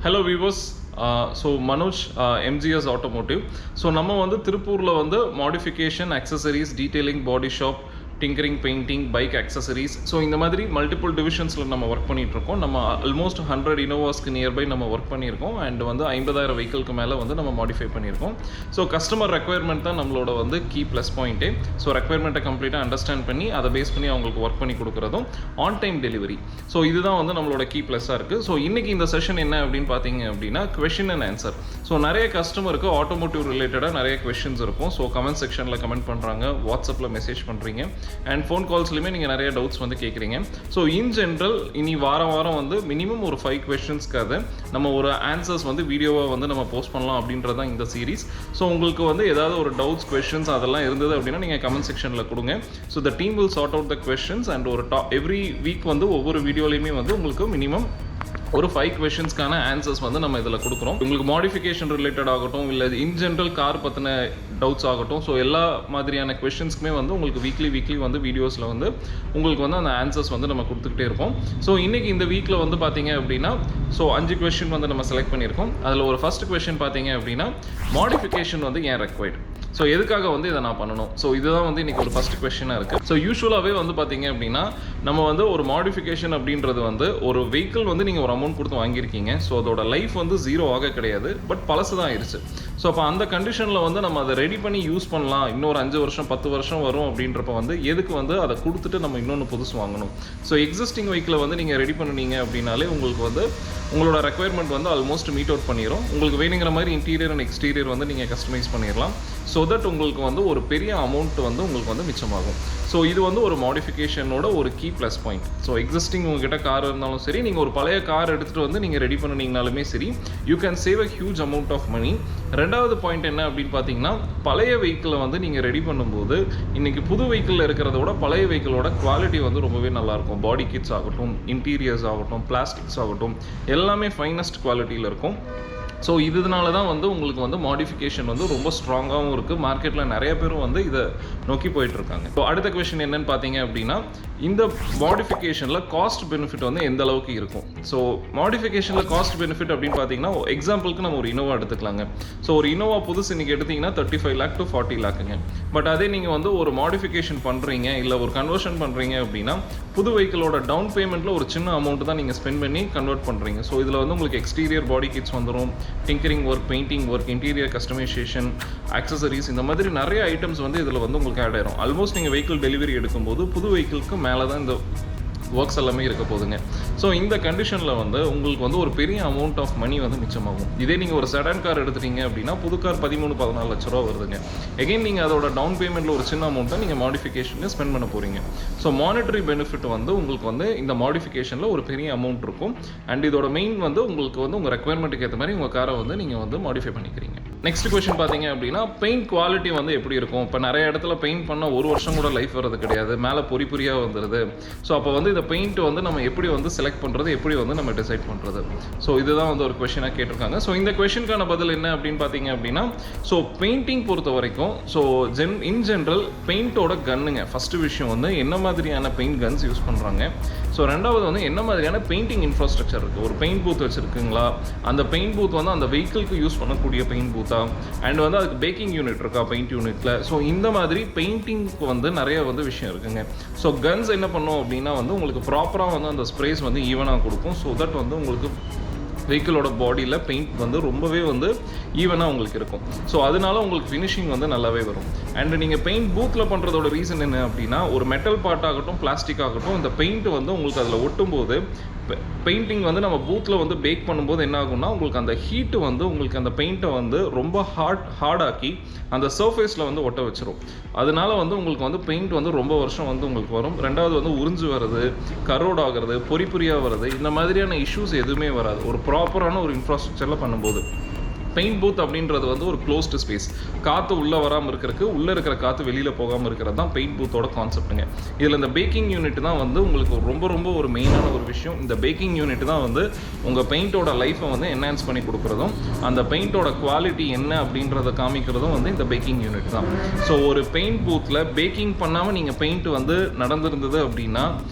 Hello viewers, Manoj, MGS Automotive. So நம்ம வந்து திருப்பூர்ல வந்து modification, accessories, detailing, body shop, tinkering, painting, bike accessories. So இந்த மாதிரி multiple divisionsல நம்ம work பண்ணிட்டு இருக்கோம். நம்ம almost 100 innovasக்கு nearby நம்ம work பண்ணியிருக்கோம் and வந்து 50000 vehicleக்கு மேல வந்து நம்ம modify பண்ணியிருக்கோம். So customer requirement தான் நம்மளோட வந்து key plus point. So requirement கம்ப்ளீட்டா அண்டர்ஸ்டாண்ட் பண்ணி அதை பேஸ் பண்ணி அவங்களுக்கு ஒர்க் பண்ணி கொடுக்குறதும் ஆன் டைம் டெலிவரி. ஸோ இதுதான் வந்து நம்மளோட கீ ப்ளஸ்ஸாக இருக்குது. ஸோ இன்னைக்கு இந்த செஷன் என்ன அப்படின்னு பார்த்தீங்க அப்படின்னா கொஷின் அண்ட் ஆன்சர். ஸோ நிறைய கஸ்டமருக்கு ஆட்டோமோட்டிவ் ரிலேட்டடாக நிறைய கொஷின்ஸ் இருக்கும். ஸோ கமெண்ட் செக்ஷனில் கமெண்ட் பண்ணுறாங்க, வாட்ஸ்அப்பில் மெசேஜ் பண்ணுறீங்க அண்ட் ஃபோன் கால்ஸ்லையுமே நீங்கள் நிறைய டவுட்ஸ் வந்து கேட்குறீங்க. ஸோ இன் ஜென்ரல் இனி வாரம் வந்து மினிமம் ஒரு 5 கொஷின்ஸ்க்காக நம்ம ஒரு ஆன்சர்ஸ் வந்து வீடியோவாக வந்து நம்ம போஸ்ட் பண்ணலாம் அப்படின்றது தான் இந்த சீரீஸ். ஸோ உங்களுக்கு வந்து ஏதாவது ஒரு டவுட்ஸ் கொஷின்ஸ் அதெல்லாம் இருந்தது அப்படின்னா நீங்கள் கமெண்ட் செக்ஷனில் கொடுங்க. So the team will sort out the questions and ஒரு எவ்ரி வீக் வந்து ஒவ்வொரு வீடியோலையுமே வந்து உங்களுக்கு மினிமம் ஒரு 5 கொஷின்ஸ்க்கான ஆன்சர்ஸ் வந்து நம்ம இதில் கொடுக்குறோம். உங்களுக்கு மாடிஃபிகேஷன் ரிலேட்டட் ஆகட்டும், இல்லை இன் ஜென்ரல் கார் பற்றின டவுட்ஸ் ஆகட்டும், ஸோ எல்லா மாதிரியான கொஷின்ஸ்க்குமே வந்து உங்களுக்கு வீக்லி வந்து வீடியோஸில் வந்து உங்களுக்கு வந்து அந்த ஆன்சர்ஸ் வந்து நம்ம கொடுத்துக்கிட்டே இருப்போம். ஸோ இன்றைக்கி இந்த வீக்கில் வந்து பார்த்தீங்க அப்படின்னா 5 கொஷின் வந்து நம்ம செலக்ட் பண்ணியிருக்கோம். அதில் ஒரு ஃபர்ஸ்ட் கொஷின் பார்த்தீங்க அப்படின்னா மாடிஃபிகேஷன் வந்து ஏன் ரெக்வயர்டு, ஸோ எதுக்காக வந்து இதை நான் பண்ணணும், ஸோ இதுதான் வந்து இன்றைக்கி ஒரு ஃபஸ்ட் கொஸ்டினாக இருக்குது. ஸோ யூஸ்வலாகவே வந்து பார்த்தீங்க அப்படின்னா நம்ம வந்து ஒரு மாடிஃபிகேஷன் அப்படின்றது வந்து ஒரு வெஹிக்கிள் வந்து நீங்கள் ஒரு அமௌண்ட் கொடுத்து வாங்கியிருக்கீங்க. ஸோ அதோட லைஃப் வந்து 0 ஆக கிடையாது, பட் பழசு தான் ஆயிடுச்சு. ஸோ அப்போ அந்த கண்டிஷனில் வந்து நம்ம அதை ரெடி பண்ணி யூஸ் பண்ணலாம், இன்னொரு 5 வருஷம் 10 வருஷம் வரும் அப்படின்றப்ப வந்து எதுக்கு வந்து அதை கொடுத்துட்டு நம்ம இன்னொன்று புதுசு வாங்கணும். ஸோ எக்ஸிஸ்டிங் வெஹிக்கிளை வந்து நீங்கள் ரெடி பண்ணினீங்க அப்படின்னாலே உங்களுக்கு வந்து உங்களோட ரெக்குயர்மெண்ட் வந்து ஆல்மோஸ்ட் மீட் அவுட் பண்ணிடும். உங்களுக்கு வேணுங்கிற மாதிரி இன்டீரியர் அண்ட் எக்ஸ்டீரியர் வந்து நீங்கள் கஸ்டமைஸ் பண்ணிடலாம். ஸோ தட் உங்களுக்கு வந்து ஒரு பெரிய அமௌண்ட் வந்து உங்களுக்கு வந்து மிச்சமாகும். ஸோ இது வந்து ஒரு மாடிஃபிகேஷனோட ஒரு key plus point. So existing உங்ககிட்ட கார் இருந்தாலும் சரி, நீங்கள் ஒரு பழைய கார் எடுத்துகிட்டு வந்து நீங்கள் ரெடி பண்ணிங்கனாலுமே சரி, you can save a huge amount of money. ரெண்டாவது பாயிண்ட் என்ன அப்படின்னு பார்த்தீங்கன்னா, பழைய வெஹிக்கிளை வந்து நீங்கள் ரெடி பண்ணும்போது இன்றைக்கி புது வெஹிக்கிளில் இருக்கிறத விட பழைய வெஹிக்கிளோட குவாலிட்டி வந்து ரொம்பவே நல்லாயிருக்கும். பாடி கிட்ஸ் ஆகட்டும், இன்டீரியர்ஸ் ஆகட்டும், பிளாஸ்டிக்ஸ் ஆகட்டும், எல்லாமே ஃபைனஸ்ட் குவாலிட்டியில் இருக்கும். ஸோ இதனால தான் வந்து உங்களுக்கு வந்து மாடிஃபிகேஷன் வந்து ரொம்ப ஸ்ட்ராங்காகவும் இருக்குது. மார்க்கெட்டில் நிறைய பேரும் வந்து இதை நோக்கி போயிட்டுருக்காங்க. ஸோ அடுத்த கொஸ்டின் என்னன்னு பார்த்தீங்க அப்படின்னா, இந்த மாடிஃபிகேஷனில் காஸ்ட் பெனிஃபிட் வந்து எந்த அளவுக்கு இருக்கும். ஸோ மாடிஃபிகேஷனில் காஸ்ட் பெனிஃபிட் அப்படின்னு பார்த்தீங்கன்னா, எக்ஸாம்பிளுக்கு நம்ம ஒரு இன்னோவா எடுத்துக்கலாங்க. ஸோ ஒரு இன்னோவா புதுசு இன்றைக்கி எடுத்திங்கன்னா 35 lakh to 40 lakhங்க. பட் அதே நீங்கள் வந்து ஒரு மாடிஃபிகேஷன் பண்ணுறீங்க, இல்லை ஒரு கன்வர்ஷன் பண்ணுறீங்க அப்படின்னா, புது வெஹிக்கிளோட டவுன் பேமெண்ட்டில் ஒரு சின்ன அமௌண்ட் தான் நீங்கள் ஸ்பெண்ட் பண்ணி கன்வெர்ட் பண்ணுறீங்க. ஸோ இதில் வந்து உங்களுக்கு எக்ஸ்டீரியர் பாடி கிட்ஸ் வந்துடும், tinkering work, painting work, interior customisation, accessories, இந்த மாதிரி நிறைய ஐட்டம்ஸ் வந்து இதில் வந்து உங்களுக்கு ஆட் ஆயிரும். ஆல்மோஸ்ட் நீங்கள் வெஹிக்கிள் டெலிவரி எடுக்கும்போது புது வெஹிக்கிளுக்கு மேலே தான் இந்த ஒர்க்ஸ் எல்லாமே இருக்க போதுங்க. ஸோ இந்த கண்டிஷனில் வந்து உங்களுக்கு வந்து ஒரு பெரிய அமௌண்ட் ஆஃப் மணி வந்து மிச்சமாகும். இதே நீங்கள் ஒரு செடான் கார் எடுத்துட்டீங்க அப்படின்னா புது கார் 13-14 லட்ச ரூபா வருதுங்க. எகைன் நீங்கள் அதோட டவுன் பேமெண்ட்டில் ஒரு சின்ன அமௌண்ட்டை நீங்கள் மாடிஃபிகேஷனுக்கு ஸ்பெண்ட் பண்ண போகிறீங்க. ஸோ மானிட்டரி பெனிஃபிட் வந்து உங்களுக்கு வந்து இந்த மாடிஃபிகேஷனில் ஒரு பெரிய அமௌண்ட் இருக்கும். அண்ட் இதோட மெயின் வந்து உங்களுக்கு வந்து உங்கள் ரெக்குயர்மெண்ட்டுக்கு ஏற்ற மாதிரி உங்கள் காரை வந்து நீங்கள் வந்து மாடிஃபை பண்ணிக்கிறீங்க. நெக்ஸ்ட் கொஸ்டின் பார்த்தீங்க அப்படின்னா, பெயிண்ட் குவாலிட்டி வந்து எப்படி இருக்கும். இப்போ நிறைய இடத்துல பெயிண்ட் பண்ணால் 1 வருஷம் கூட லைஃப் வர்றது கிடையாது, மேலே பொறியாக வந்துடுது. ஸோ அப்போ வந்து இந்த பெயிண்ட் வந்து நம்ம எப்படி வந்து செலக்ட் பண்ணுறது, எப்படி வந்து நம்ம டிசைட் பண்ணுறது. ஸோ இதுதான் வந்து ஒரு கொஸ்டினாக கேட்டிருக்காங்க. ஸோ இந்த கொஸ்டினுக்கான பதில் என்ன அப்படின்னு பார்த்தீங்க அப்படின்னா, ஸோ பெயிண்டிங் பொறுத்த வரைக்கும் இன் ஜென்ரல் பெயிண்டோட கன்னுங்க. ஃபஸ்ட்டு விஷயம் வந்து என்ன மாதிரியான பெயிண்ட் கன்ஸ் யூஸ் பண்ணுறாங்க. ஸோ ரெண்டாவது வந்து என்ன மாதிரியான பெயிண்டிங் இன்ஃப்ராஸ்ட்ரக்சர் இருக்குது. ஒரு பெயிண்ட் பூத் வச்சுருக்குங்களா, அந்த பெயிண்ட் பூத் வந்து அந்த வெஹிக்கிளுக்கு யூஸ் பண்ணக்கூடிய பெயிண்ட் பூத்தா, அண்ட் வந்து அதுக்கு பேக்கிங் யூனிட் இருக்கா பெயிண்ட் யூனிட்டில். ஸோ இந்த மாதிரி பெயிண்டிங்க்கு வந்து நிறைய வந்து விஷயம் இருக்குங்க. ஸோ கன்ஸ் என்ன பண்ணும் அப்படின்னா வந்து உங்களுக்கு ப்ராப்பராக வந்து அந்த ஸ்ப்ரேஸ் வந்து ஈவனாக கொடுக்கும். ஸோ தட் வந்து உங்களுக்கு வெஹிக்கிளோட பாடியில் பெயிண்ட் வந்து ரொம்பவே வந்து ஈவனாக உங்களுக்கு இருக்கும். ஸோ அதனால உங்களுக்கு ஃபினிஷிங் வந்து நல்லாவே வரும். அண்ட் நீங்கள் பெயிண்ட் பூத்தில் பண்ணுறதோட ரீசன் என்ன அப்படின்னா, ஒரு மெட்டல் பார்ட் ஆகட்டும், பிளாஸ்டிக் ஆகட்டும், இந்த பெயிண்ட் வந்து உங்களுக்கு அதில் ஒட்டும்போது பெயிண்டிங் வந்து நம்ம பூத்தில் வந்து பேக் பண்ணும்போது என்ன ஆகும்னா, உங்களுக்கு அந்த ஹீட்டு வந்து உங்களுக்கு அந்த பெயிண்ட்டை வந்து ரொம்ப ஹார்டாக்கி அந்த சர்ஃபேஸில் வந்து ஒட்ட வச்சிரும். அதனால வந்து உங்களுக்கு வந்து பெயிண்ட் வந்து ரொம்ப வருஷம் வந்து உங்களுக்கு வரும். ரெண்டாவது வந்து உறிஞ்சு வர்றது, கரோட் ஆகிறது, பொறியாக வருது, இந்த மாதிரியான இஷ்யூஸ் எதுவுமே வராது ஒரு ப்ராப்பரான ஒரு இன்ஃப்ராஸ்ட்ரக்சரில் பண்ணும்போது. பெயிண்ட் பூத் அப்படின்றது வந்து ஒரு க்ளோஸ்டு ஸ்பேஸ், காற்று உள்ளே வராமல் இருக்கிறதுக்கு, உள்ளே இருக்கிற காற்று வெளியில் போகாமல் இருக்கிறது தான் பெயிண்ட் பூத்தோட கான்செப்ட்டுங்க. இதில் இந்த பேக்கிங் யூனிட் தான் வந்து உங்களுக்கு ரொம்ப ஒரு மெயினான ஒரு விஷயம். இந்த பேக்கிங் யூனிட் தான் வந்து உங்கள் பெயிண்டோட லைஃப்பை வந்து என்ஹான்ஸ் பண்ணி கொடுக்குறதும், அந்த பெயிண்டோட குவாலிட்டி என்ன அப்படின்றத காமிக்கிறதும் வந்து இந்த பேக்கிங் யூனிட் தான். ஸோ ஒரு பெயிண்ட் பூத்தில் பேக்கிங் பண்ணாமல் நீங்கள் பெயிண்ட் வந்து நடந்திருந்தது அப்படின்னா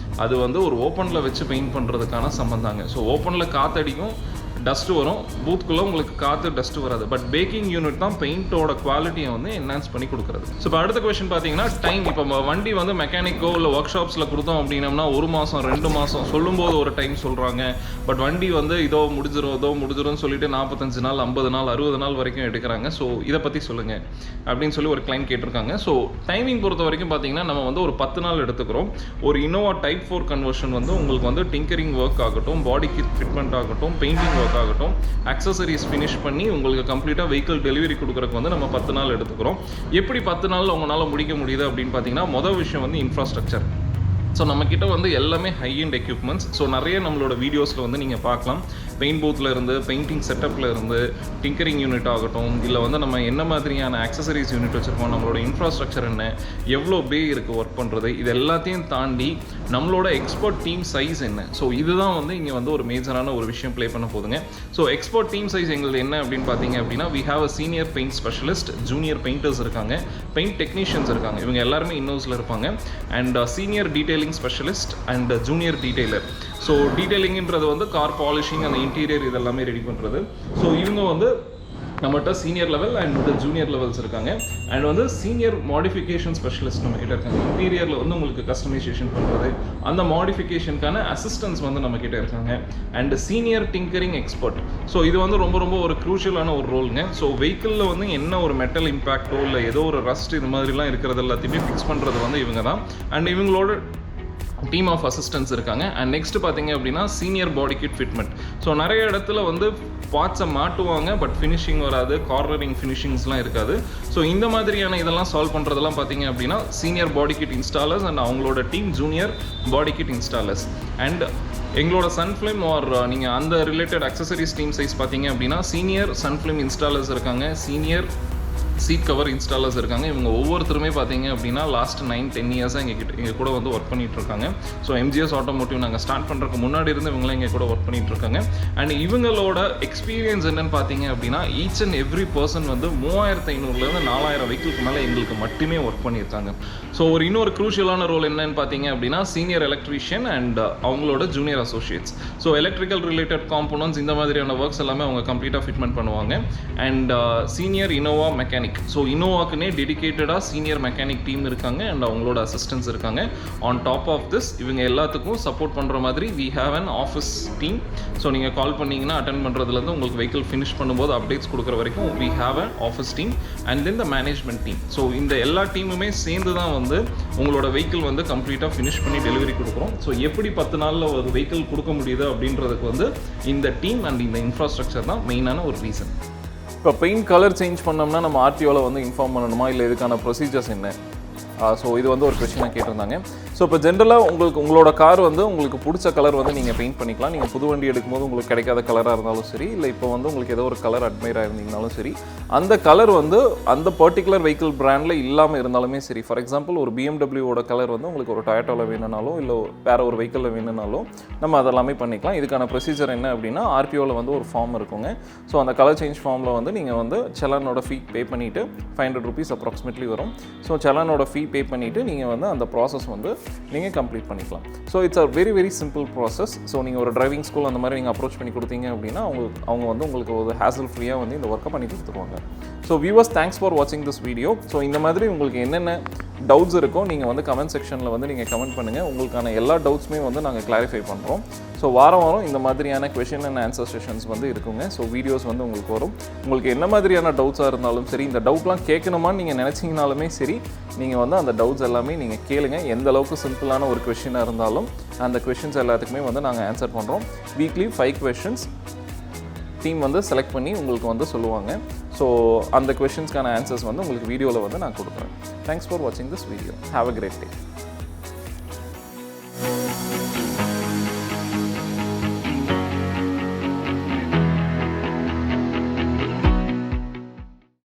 அது வந்து ஒரு ஓப்பனில் வச்சு பெயிண்ட் பண்ணுறதுக்கான சம்பந்தாங்க. ஸோ ஓப்பனில் காற்றடிக்கும், டஸ்ட்டு வரும், பூத்துக்குள்ளே உங்களுக்கு காற்று டஸ்ட்டு வராது. பட் பேக்கிங் யூனிட் தான் பெயிண்டோட குவாலிட்டியை வந்து என்ஹான்ஸ் பண்ணி கொடுக்குறது. ஸோ இப்போ அடுத்த கொஸ்டின் பார்த்தீங்கன்னா டைம். இப்போ வண்டி வந்து மெக்கானிக்கோ இல்லை ஒர்க் ஷாப்ஸில் கொடுத்தோம் அப்படின்னம்னா 1 மாதம் 2 மாதம் சொல்லும்போது ஒரு டைம் சொல்கிறாங்க. பட் வண்டி வந்து இதோ முடிஞ்சிரும்னு சொல்லிட்டு 45 நாள் 50 நாள் 60 நாள் வரைக்கும் எடுக்கிறாங்க. ஸோ இதை பற்றி சொல்லுங்கள் அப்படின்னு சொல்லி ஒரு கிளைண்ட் கேட்டிருக்காங்க. ஸோ டைமிங் பொறுத்த வரைக்கும் பார்த்தீங்கன்னா நம்ம வந்து ஒரு 10 நாள் எடுத்துக்கிறோம். ஒரு இன்னோவா டைப் 4 கன்வர்ஷன் வந்து உங்களுக்கு வந்து டிங்கரிங் ஒர்க் ஆகட்டும், பாடி கிட் ஃபிட்மெண்ட் ஆகட்டும், பெயிண்டிங் ஒர்க் ஆகட்டும், அக்சசரிஸ் ஃபினிஷ் பண்ணி உங்களுக்கு கம்ப்ளீட்டாக வெஹிக்கிள் டெலிவரி கொடுக்குறதுக்கு வந்து நம்ம 10 நாள் எடுத்துக்கிறோம். எப்படி 10 நாள் உங்களால் முடிக்க முடியுது அப்படின்னு பார்த்தீங்கன்னா மொதல் விஷயம் வந்து இன்ஃப்ராஸ்ட்ரக்சர். ஸோ நம்மக்கிட்ட வந்து எல்லாமே ஹை அண்ட் எக்யூப்மெண்ட்ஸ். ஸோ நிறைய நம்மளோட வீடியோஸில் வந்து நீங்கள் பார்க்கலாம். பெயிண்ட் பூத்தில் இருந்து, பெயிண்டிங் செட்டப்பில் இருந்து, டிங்கரிங் யூனிட் ஆகட்டும், இல்லை வந்து நம்ம என்ன மாதிரியான அக்சசரிஸ் யூனிட் வச்சுருக்கோம், நம்மளோட இன்ஃப்ராஸ்ட்ரக்சர் என்ன, எவ்வளோ பே இருக்குது ஒர்க் பண்ணுறது, இது எல்லாத்தையும் தாண்டி நம்மளோட எக்ஸ்பர்ட் டீம் சைஸ் என்ன. ஸோ இதுதான் வந்து இங்கே வந்து ஒரு மேஜரான ஒரு விஷயம் ப்ளே பண்ண போதுங்க. ஸோ எக்ஸ்பர்ட் டீம் சைஸ் எங்களுக்கு என்ன அப்படின்னு பார்த்தீங்க அப்படின்னா, we have a senior paint specialist, junior painters இருக்காங்க, பெயிண்ட் டெக்னீஷியன்ஸ் இருக்காங்க, இவங்க எல்லாருமே இன்னோஸில் இருப்பாங்க, and senior detailing specialist and junior detailer. So டீடைலிங்கிறது வந்து கார் பாலிஷிங், அந்த இன்டீரியர் இதெல்லாமே ரெடி பண்ணுறது. ஸோ இவங்க வந்து நம்மகிட்ட senior level and junior levels இருக்காங்க. அண்ட் வந்து சீனியர் மாடிஃபிகேஷன் ஸ்பெஷலிஸ்ட் நம்மக்கிட்ட இருக்காங்க. இன்டீரியரில் வந்து உங்களுக்கு கஸ்டமைசேஷன் பண்ணுறது, அந்த மாடிஃபிகேஷனுக்கான அசிஸ்டன்ஸ் வந்து நம்மக்கிட்ட இருக்காங்க. And senior tinkering expert. So இது வந்து ரொம்ப ஒரு க்ரூஷியலான ஒரு ரோலுங்க. ஸோ வெஹிக்கிளில் வந்து என்ன ஒரு மெட்டல் இம்பேக்டோ இல்லை ஏதோ ஒரு ரஸ்ட் இது மாதிரிலாம் இருக்கிறது எல்லாத்தையுமே ஃபிக்ஸ் பண்ணுறது வந்து இவங்க தான். அண்ட் இவங்களோட டீம் ஆஃப் அசிஸ்டன்ஸ் இருக்காங்க. அண்ட் நெக்ஸ்ட் பார்த்தீங்க அப்படின்னா senior body kit fitment. So நிறைய இடத்துல வந்து பார்ட்ஸை மாட்டுவாங்க, பட் ஃபினிஷிங் வராது, கார்னரிங் ஃபினிஷிங்ஸ்லாம் இருக்காது. ஸோ இந்த மாதிரியான இதெல்லாம் சால்வ் பண்ணுறதெல்லாம் பார்த்தீங்க அப்படின்னா senior body kit installers and அவங்களோட team junior body kit installers. And எங்களோட சன்ஃப்ளேம் ஆர் நீங்கள் அந்த ரிலேட்டட் அக்சசரிஸ் டீம் சைஸ் பார்த்தீங்க அப்படின்னா சீனியர் சன்ஃப்ளேம் இன்ஸ்டாலர்ஸ் இருக்காங்க, சீனியர் சீட் கவர் இன்ஸ்டாலர்ஸ் இருக்காங்க. இவங்க ஒவ்வொருத்தருமே பார்த்தீங்க அப்படின்னா லாஸ்ட் 9-10 இயர்ஸாக எங்கள் கூட வந்து ஒர்க் பண்ணிட்டு இருக்காங்க. ஸோ MGS ஆட்டோமோட்டிவ் நாங்கள் ஸ்டார்ட் பண்ணுறதுக்கு முன்னாடி இருந்து இவங்களாம் எங்கள் கூட ஒர்க் பண்ணிட்டு இருக்காங்க. அண்ட் இவங்களோட எக்ஸ்பீரியன்ஸ் என்னன்னு பார்த்தீங்க அப்படின்னா ஈச் அண்ட் எவ்ரி பர்சன் வந்து 3500 4000 வெஹிக்கிளுக்கு மேலே எங்களுக்கு மட்டுமே ஒர்க் பண்ணியிருக்காங்க. ஸோ இன்னொரு க்ரூஷியலான ரோல் என்னன்னு பார்த்தீங்க அப்படின்னா சீனியர் எலக்ட்ரீஷியன் அண்ட் அவங்களோட junior associates. So electrical related components இந்த மாதிரியான ஒர்க்ஸ் எல்லாமே அவங்க கம்ப்ளீட்டாக ஃபிட்மெண்ட் பண்ணுவாங்க. And senior Innova mechanic. So இன்னோவாக்குனே டெடிகேட்டடாக சீனியர் மெக்கானிக் டீம் இருக்காங்க அண்ட் அவங்களோட அசிஸ்டன்ஸ் இருக்காங்க. ஆன் டாப் ஆஃப் திஸ் இவங்க எல்லாத்துக்கும் சப்போர்ட் பண்ணுற மாதிரி we have an office team. So நீங்கள் கால் பண்ணிங்கன்னா அட்டென்ட் பண்ணுறதுலேருந்து உங்களுக்கு வெஹிக்கிள் ஃபினிஷ் பண்ணும்போது அப்டேட்ஸ் கொடுக்குற வரைக்கும் we have an office team and then the management team. So இந்த எல்லா டீமுமே சேர்ந்து தான் வந்து உங்களோட வெஹிக்கிள் வந்து கம்ப்ளீட்டாக ஃபினிஷ் பண்ணி டெலிவரி கொடுக்குறோம். ஸோ எப்படி 10 நாளில் ஒரு வெஹிக்கிள் கொடுக்க முடியுது அப்படின்றதுக்கு வந்து இந்த டீம் அண்ட் இந்த இன்ஃப்ராஸ்ட்ரக்சர் தான் மெயினான ஒரு ரீசன். இப்போ பெயிண்ட் கலர் சேஞ்ச் பண்ணோம்னா நம்ம ஆர்டிஓவில் வந்து இன்ஃபார்ம் பண்ணணுமா, இல்லை இதுக்கான ப்ரொசீஜர்ஸ் என்ன? ஸோ இது வந்து ஒரு கொஸ்டினாக கேட்டிருந்தாங்க. ஸோ இப்போ ஜென்ரலாக உங்களோட கார் வந்து உங்களுக்கு பிடிச்ச கலர் வந்து நீங்கள் பெயிண்ட் பண்ணிக்கலாம். நீங்கள் புது வண்டி எடுக்கும்போது உங்களுக்கு கிடைக்காத கலராக இருந்தாலும் சரி, இல்லை இப்போ வந்து உங்களுக்கு ஏதோ ஒரு கலர் அட்மையர் ஆயிருந்தீங்கனாலும் சரி, அந்த கலர் வந்து அந்த பர்டிகுலர் வெஹிக்கிள் பிராண்டில் இல்லாமல் இருந்தாலுமே சரி. ஃபார் எக்ஸாம்பிள் ஒரு BMWவோட கலர் வந்து உங்களுக்கு ஒரு டொயோட்டாவில் வேணும்னாலும் இல்லை வேறு ஒரு வெஹிக்கிளில் வேணும்னாலும் நம்ம அதெல்லாமே பண்ணிக்கலாம். இதுக்கான ப்ரொசீஜர் என்ன அப்படின்னா ஆர்டிஓவில் வந்து ஒரு ஃபார்ம் இருக்குங்க. ஸோ அந்த கலர் சேஞ்ச் ஃபார்மில் வந்து நீங்கள் வந்து செலானோட ஃபீ பே பண்ணிவிட்டு 500 rupees அப்ராக்சிமேட்லி வரும். ஸோ செலானோட ஃபீ பே பண்ணிவிட்டு நீங்கள் வந்து அந்த ப்ராசஸ் வந்து நீங்கள் கம்ப்ளீட் பண்ணிக்கலாம். So it's a very simple process. So நீங்கள் ஒரு டிரைவிங் ஸ்கூல் அந்த மாதிரி நீங்கள் அப்ரோச் பண்ணி கொடுத்தீங்க அப்படின்னா அவங்க வந்து உங்களுக்கு ஒரு ஹேசல் ஃப்ரீயாக வந்து இந்த ஒர்க்கை பண்ணி கொடுத்துருவாங்க. ஸோ வியூவர்ஸ், தேங்க்ஸ் ஃபார் வாட்சிங் திஸ் வீடியோ. ஸோ இந்த மாதிரி உங்களுக்கு என்னென்ன டவுட்ஸ் இருக்கோ நீங்கள் வந்து கமெண்ட் செக்ஷனில் வந்து நீங்கள் கமெண்ட் பண்ணுங்கள். உங்களுக்கான எல்லா டவுட்ஸுமே வந்து நாங்கள் கிளாரிஃபை பண்ணுறோம். ஸோ வாரம் இந்த மாதிரியான கொஷின் அண்ட் ஆன்சர் செஷன்ஸ் வந்து இருக்குங்க. ஸோ வீடியோஸ் வந்து உங்களுக்கு வரும். உங்களுக்கு என்ன மாதிரியான டவுட்ஸாக இருந்தாலும் சரி, இந்த டவுட்லாம் கேட்கணுமான்னு நீங்கள் நினச்சிங்கனாலுமே சரி, நீங்கள் வந்து அந்த டவுட்ஸ் எல்லாமே நீங்கள் கேளுங்க. எந்த அளவுக்கு சிம்பிளான ஒரு கொஷினாக இருந்தாலும் அந்த கொஷின்ஸ் எல்லாத்துக்குமே வந்து நாங்கள் ஆன்சர் பண்ணுறோம். வீக்லி 5 questions டீம் வந்து செலக்ட் பண்ணி உங்களுக்கு வந்து சொல்லுவாங்க. ஸோ அந்த கொஷின்ஸ்க்கான ஆன்சர்ஸ் வந்து உங்களுக்கு வீடியோவில் வந்து நான் கொடுக்குறேன். தேங்க்ஸ் ஃபார் வாட்சிங் this video. Have a great day.